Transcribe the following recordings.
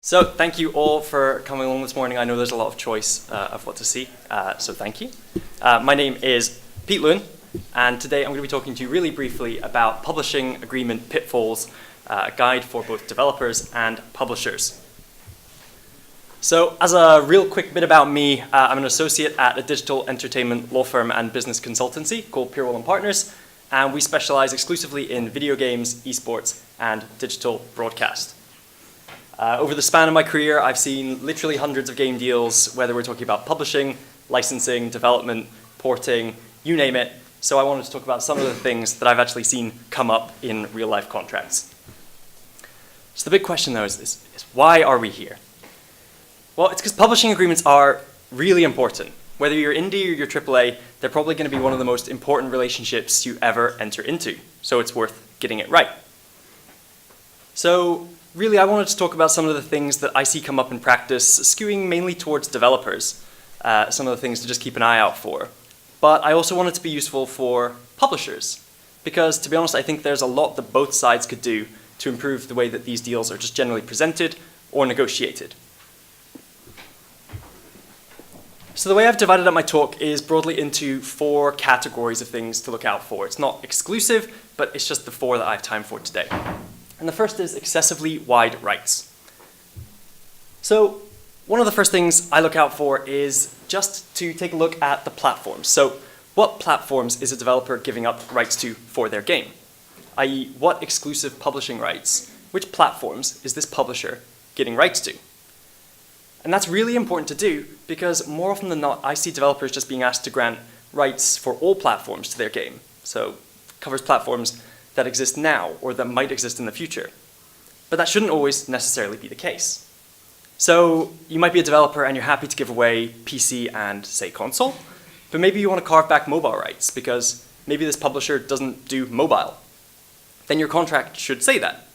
So thank you all for coming along this morning. I know there's a lot of choice of what to see, so thank you. My name is Pete Lewin, and today I'm going to be talking to you really briefly about publishing agreement pitfalls, a guide for both developers and publishers. So as a real quick bit about me, I'm an associate at a digital entertainment law firm and business consultancy called Purewal and Partners, and we specialize exclusively in video games, esports, and digital broadcast. Over the span of my career, I've seen literally hundreds of game deals, whether we're talking about publishing, licensing, development, porting, you name it. So I wanted to talk about some of the things that I've actually seen come up in real-life contracts. So the big question, though, is why are we here? Well, it's because publishing agreements are really important. Whether you're indie or you're AAA, they're probably going to be one of the most important relationships you ever enter into. So it's worth getting it right. So really, I wanted to talk about some of the things that I see come up in practice, skewing mainly towards developers, some of the things to just keep an eye out for. But I also want it to be useful for publishers, because to be honest, I think there's a lot that both sides could do to improve the way that these deals are just generally presented or negotiated. So the way I've divided up my talk is broadly into 4 categories of things to look out for. It's not exclusive, but it's just the 4 that I have time for today. And the first is excessively wide rights. So one of the first things I look out for is just to take a look at the platforms. So what platforms is a developer giving up rights to for their game? i.e., what exclusive publishing rights, which platforms is this publisher getting rights to? And that's really important to do because more often than not, I see developers just being asked to grant rights for all platforms to their game. So it covers platforms that exist now or that might exist in the future. But that shouldn't always necessarily be the case. So you might be a developer and you're happy to give away PC and, say, console, but maybe you want to carve back mobile rights because maybe this publisher doesn't do mobile. Then your contract should say that.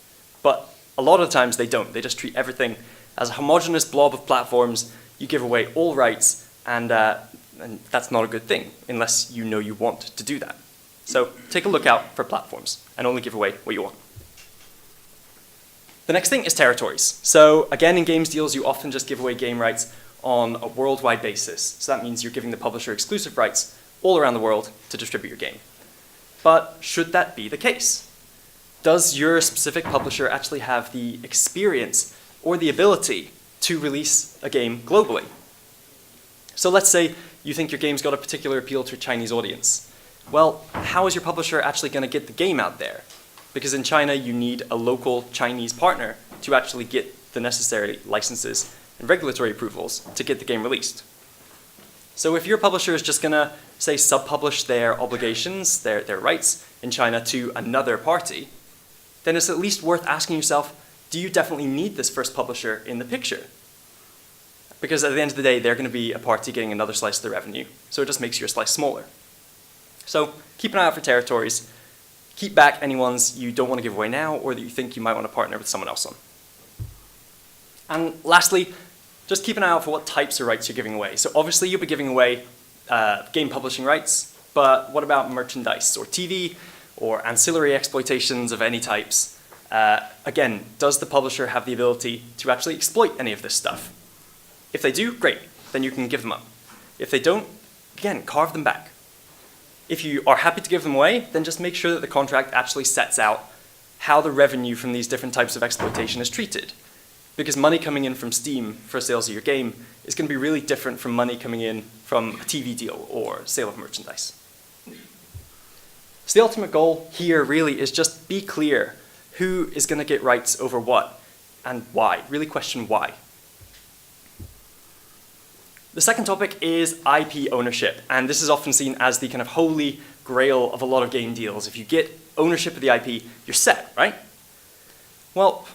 But a lot of times they don't. They just treat everything as a homogeneous blob of platforms. You give away all rights, and that's not a good thing unless you know you want to do that. So take a look out for platforms and only give away what you want. The next thing is territories. So again, in games deals, you often just give away game rights on a worldwide basis. So that means you're giving the publisher exclusive rights all around the world to distribute your game. But should that be the case? Does your specific publisher actually have the experience or the ability to release a game globally? So let's say you think your game's got a particular appeal to a Chinese audience. Well, how is your publisher actually going to get the game out there? Because in China, you need a local Chinese partner to actually get the necessary licenses and regulatory approvals to get the game released. So if your publisher is just going to, say, sub-publish their obligations, their rights in China to another party, then it's at least worth asking yourself, do you definitely need this first publisher in the picture? Because at the end of the day, they're going to be a party getting another slice of the revenue, so it just makes your slice smaller. So keep an eye out for territories. Keep back any ones you don't want to give away now or that you think you might want to partner with someone else on. And lastly, just keep an eye out for what types of rights you're giving away. So obviously you'll be giving away game publishing rights, but what about merchandise or TV or ancillary exploitations of any types? Again, does the publisher have the ability to actually exploit any of this stuff? If they do, great, then you can give them up. If they don't, again, carve them back. If you are happy to give them away, then just make sure that the contract actually sets out how the revenue from these different types of exploitation is treated. Because money coming in from Steam for sales of your game is going to be really different from money coming in from a TV deal or sale of merchandise. So the ultimate goal here really is just be clear who is going to get rights over what and why. Really question why. The second topic is IP ownership, and this is often seen as the kind of holy grail of a lot of game deals. If you get ownership of the IP, you're set, right? Well,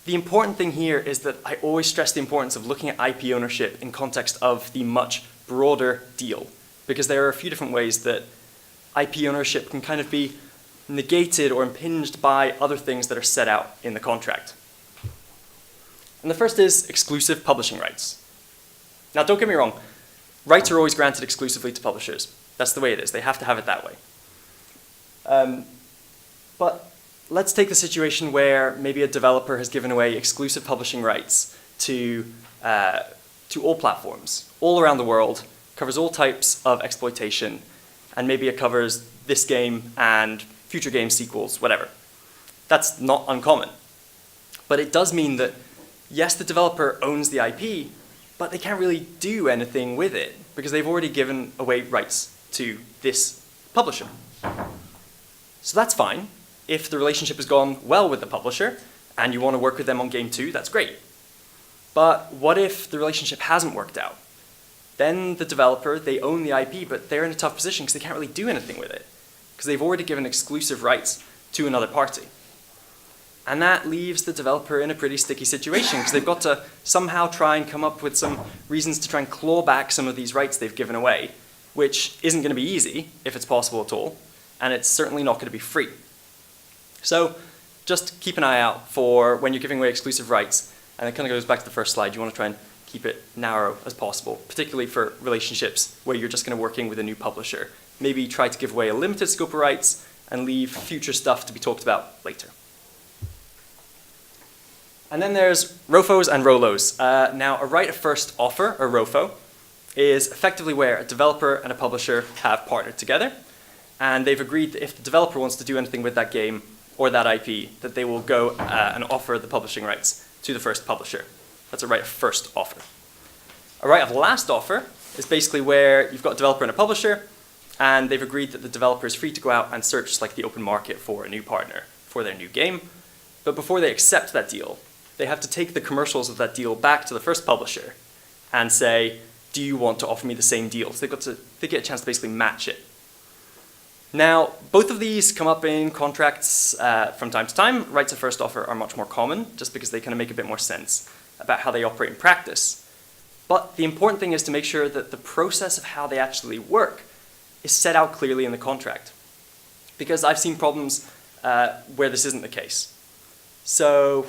the important thing here is that I always stress the importance of looking at IP ownership in context of the much broader deal, because there are a few different ways that IP ownership can kind of be negated or impinged by other things that are set out in the contract. And the first is exclusive publishing rights. Now, don't get me wrong, rights are always granted exclusively to publishers. That's the way it is. They have to have it that way. But let's take the situation where maybe a developer has given away exclusive publishing rights to all platforms, all around the world, covers all types of exploitation, and maybe it covers this game and future game sequels, whatever. That's not uncommon. But it does mean that, yes, the developer owns the IP, but they can't really do anything with it because they've already given away rights to this publisher. So that's fine. If the relationship has gone well with the publisher and you want to work with them on game 2, that's great. But what if the relationship hasn't worked out? Then the developer, they own the IP, but they're in a tough position because they can't really do anything with it because they've already given exclusive rights to another party. And that leaves the developer in a pretty sticky situation because they've got to somehow try and come up with some reasons to try and claw back some of these rights they've given away, which isn't going to be easy, if it's possible at all, and it's certainly not going to be free. So just keep an eye out for when you're giving away exclusive rights, and it kind of goes back to the first slide. You want to try and keep it narrow as possible, particularly for relationships where you're just going to working with a new publisher. Maybe try to give away a limited scope of rights and leave future stuff to be talked about later. And then there's ROFOs and ROLOs. Now, a right of first offer, or ROFO, is effectively where a developer and a publisher have partnered together, and they've agreed that if the developer wants to do anything with that game or that IP, that they will go and offer the publishing rights to the first publisher. That's a right of first offer. A right of last offer is basically where you've got a developer and a publisher, and they've agreed that the developer is free to go out and search like the open market for a new partner for their new game. But before they accept that deal, they have to take the commercials of that deal back to the first publisher and say, do you want to offer me the same deal? So they get a chance to basically match it. Now, both of these come up in contracts from time to time. Rights of first offer are much more common, just because they kind of make a bit more sense about how they operate in practice. But the important thing is to make sure that the process of how they actually work is set out clearly in the contract. Because I've seen problems where this isn't the case. So,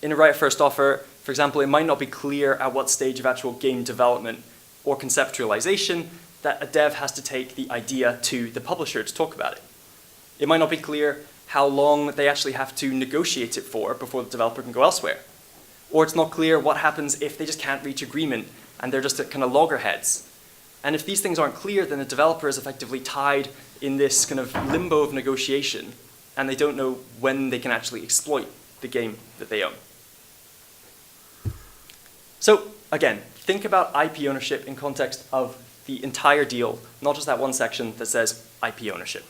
in a right of first offer, for example, it might not be clear at what stage of actual game development or conceptualization that a dev has to take the idea to the publisher to talk about it. It might not be clear how long they actually have to negotiate it for before the developer can go elsewhere. Or it's not clear what happens if they just can't reach agreement and they're just at kind of loggerheads. And if these things aren't clear, then the developer is effectively tied in this kind of limbo of negotiation, and they don't know when they can actually exploit the game that they own. So again, think about IP ownership in context of the entire deal, not just that one section that says IP ownership.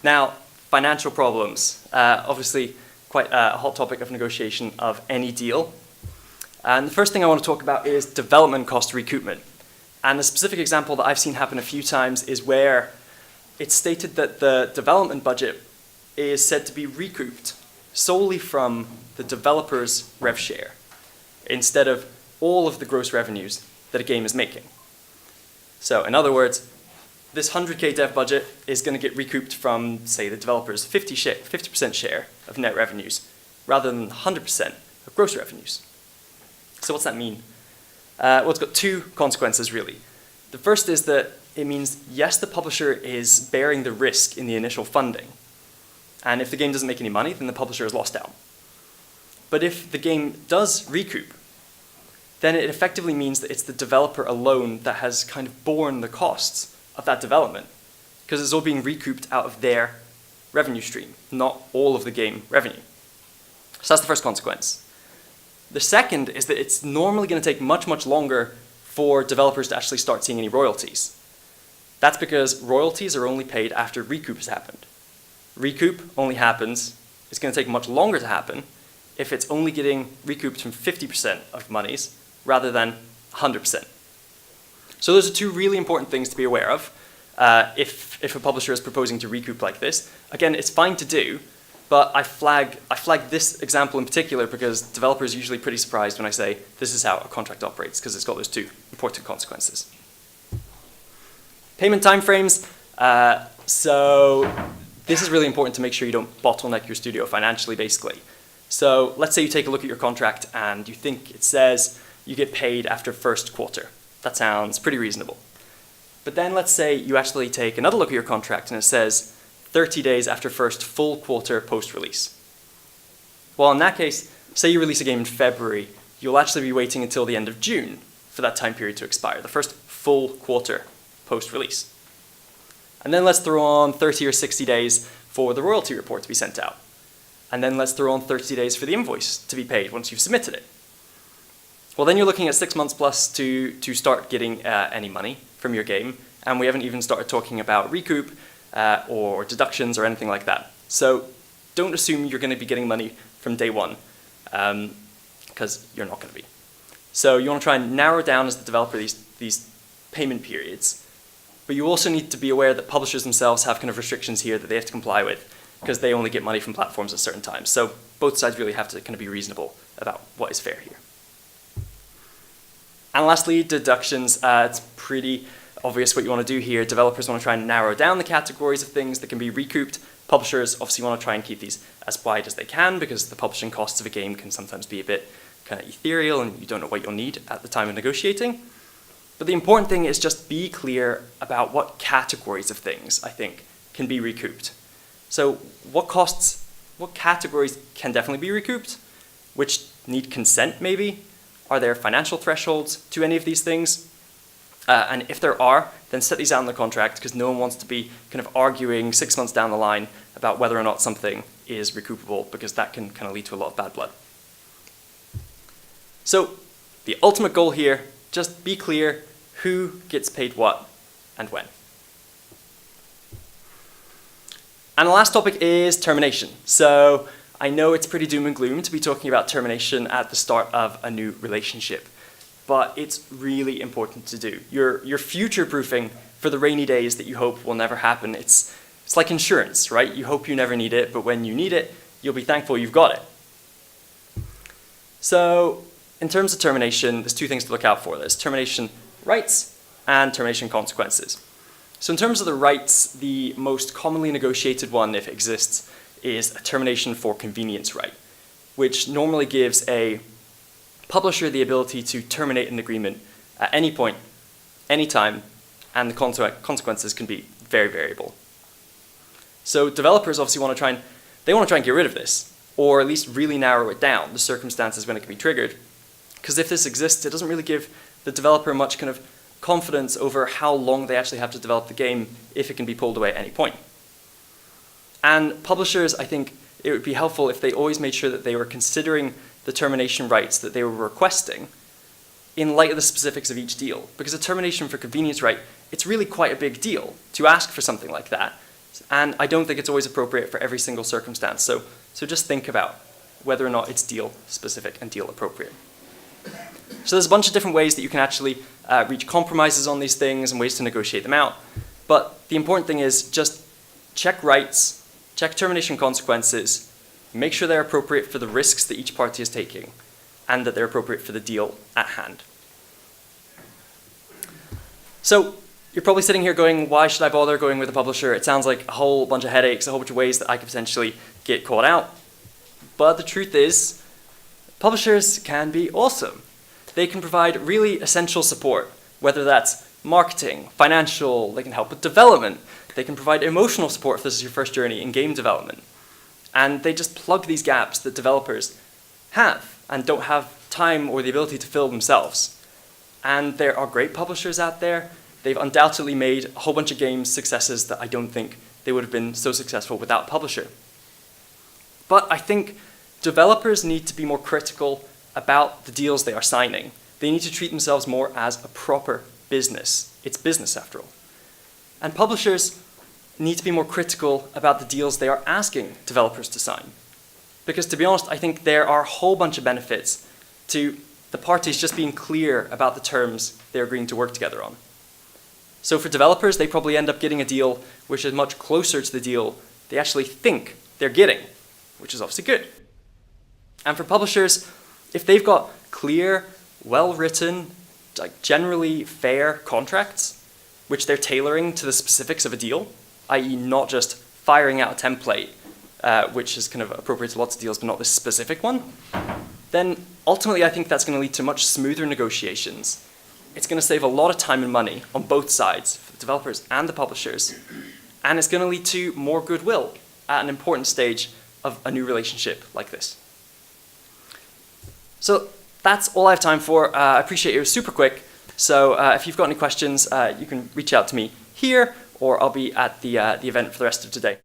Now, financial problems. Obviously, quite a hot topic of negotiation of any deal. And the first thing I want to talk about is development cost recoupment. And a specific example that I've seen happen a few times is where it's stated that the development budget is said to be recouped solely from the developer's rev share, instead of all of the gross revenues that a game is making. So in other words, this 100K dev budget is going to get recouped from, say, the developer's 50% share of net revenues, rather than 100% of gross revenues. So what's that mean? Well, it's got two consequences, really. The first is that it means, yes, the publisher is bearing the risk in the initial funding. And if the game doesn't make any money, then the publisher has lost out. But if the game does recoup, then it effectively means that it's the developer alone that has kind of borne the costs of that development, because it's all being recouped out of their revenue stream, not all of the game revenue. So that's the first consequence. The second is that it's normally going to take much, much longer for developers to actually start seeing any royalties. That's because royalties are only paid after recoup has happened. Recoup only happens, it's going to take much longer to happen, if it's only getting recouped from 50% of monies rather than 100%. So those are two really important things to be aware of if a publisher is proposing to recoup like this. Again, it's fine to do, but I flag this example in particular because developers are usually pretty surprised when I say this is how a contract operates, because it's got those two important consequences. Payment timeframes. So this is really important to make sure you don't bottleneck your studio financially, basically. So let's say you take a look at your contract and you think it says you get paid after first quarter. That sounds pretty reasonable. But then let's say you actually take another look at your contract and it says 30 days after first full quarter post-release. Well, in that case, say you release a game in February, you'll actually be waiting until the end of June for that time period to expire, the first full quarter post-release. And then let's throw on 30 or 60 days for the royalty report to be sent out. And then let's throw on 30 days for the invoice to be paid once you've submitted it. Well, then you're looking at 6 months plus to start getting any money from your game, and we haven't even started talking about recoup or deductions or anything like that. So don't assume you're going to be getting money from day one, because you're not going to be. So you want to try and narrow down as the developer these payment periods, but you also need to be aware that publishers themselves have kind of restrictions here that they have to comply with, because they only get money from platforms at certain times. So both sides really have to kind of be reasonable about what is fair here. And lastly, deductions. It's pretty obvious what you want to do here. Developers want to try and narrow down the categories of things that can be recouped. Publishers obviously want to try and keep these as wide as they can, because the publishing costs of a game can sometimes be a bit kind of ethereal and you don't know what you'll need at the time of negotiating. But the important thing is just be clear about what categories of things, I think, can be recouped. So what categories can definitely be recouped? Which need consent maybe? Are there financial thresholds to any of these things? And if there are, then set these out in the contract, because no one wants to be kind of arguing 6 months down the line about whether or not something is recoupable, because that can kind of lead to a lot of bad blood. So the ultimate goal here, just be clear who gets paid what and when. And the last topic is termination. So I know it's pretty doom and gloom to be talking about termination at the start of a new relationship, but it's really important to do. You're future-proofing for the rainy days that you hope will never happen. It's like insurance, right? You hope you never need it, but when you need it, you'll be thankful you've got it. So in terms of termination, there's two things to look out for. There's termination rights and termination consequences. So in terms of the rights, the most commonly negotiated one, if it exists, is a termination for convenience right, which normally gives a publisher the ability to terminate an agreement at any point, any time, and the consequences can be very variable. So developers obviously want to try and get rid of this, or at least really narrow it down, the circumstances when it can be triggered. Because if this exists, it doesn't really give the developer much kind of confidence over how long they actually have to develop the game if it can be pulled away at any point. And publishers, I think it would be helpful if they always made sure that they were considering the termination rights that they were requesting in light of the specifics of each deal. Because a termination for convenience right, it's really quite a big deal to ask for something like that. And I don't think it's always appropriate for every single circumstance. So just think about whether or not it's deal specific and deal appropriate. So there's a bunch of different ways that you can actually reach compromises on these things and ways to negotiate them out. But the important thing is just check rights, check termination consequences, make sure they're appropriate for the risks that each party is taking, and that they're appropriate for the deal at hand. So you're probably sitting here going, why should I bother going with a publisher? It sounds like a whole bunch of headaches, a whole bunch of ways that I could potentially get caught out. But the truth is, publishers can be awesome. They can provide really essential support, whether that's marketing, financial, they can help with development, they can provide emotional support if this is your first journey in game development. And they just plug these gaps that developers have and don't have time or the ability to fill themselves. And there are great publishers out there. They've undoubtedly made a whole bunch of games successes that I don't think they would have been so successful without a publisher. But I think developers need to be more critical about the deals they are signing. They need to treat themselves more as a proper business. It's business after all. And publishers need to be more critical about the deals they are asking developers to sign. Because to be honest, I think there are a whole bunch of benefits to the parties just being clear about the terms they're agreeing to work together on. So for developers, they probably end up getting a deal which is much closer to the deal they actually think they're getting, which is obviously good. And for publishers, if they've got clear, well-written, like generally fair contracts, which they're tailoring to the specifics of a deal, i.e. not just firing out a template, which is kind of appropriate to lots of deals, but not this specific one, then ultimately I think that's going to lead to much smoother negotiations. It's going to save a lot of time and money on both sides, for the developers and the publishers, and it's going to lead to more goodwill at an important stage of a new relationship like this. So that's all I have time for. I appreciate it was super quick. So if you've got any questions, you can reach out to me here, or I'll be at the event for the rest of today.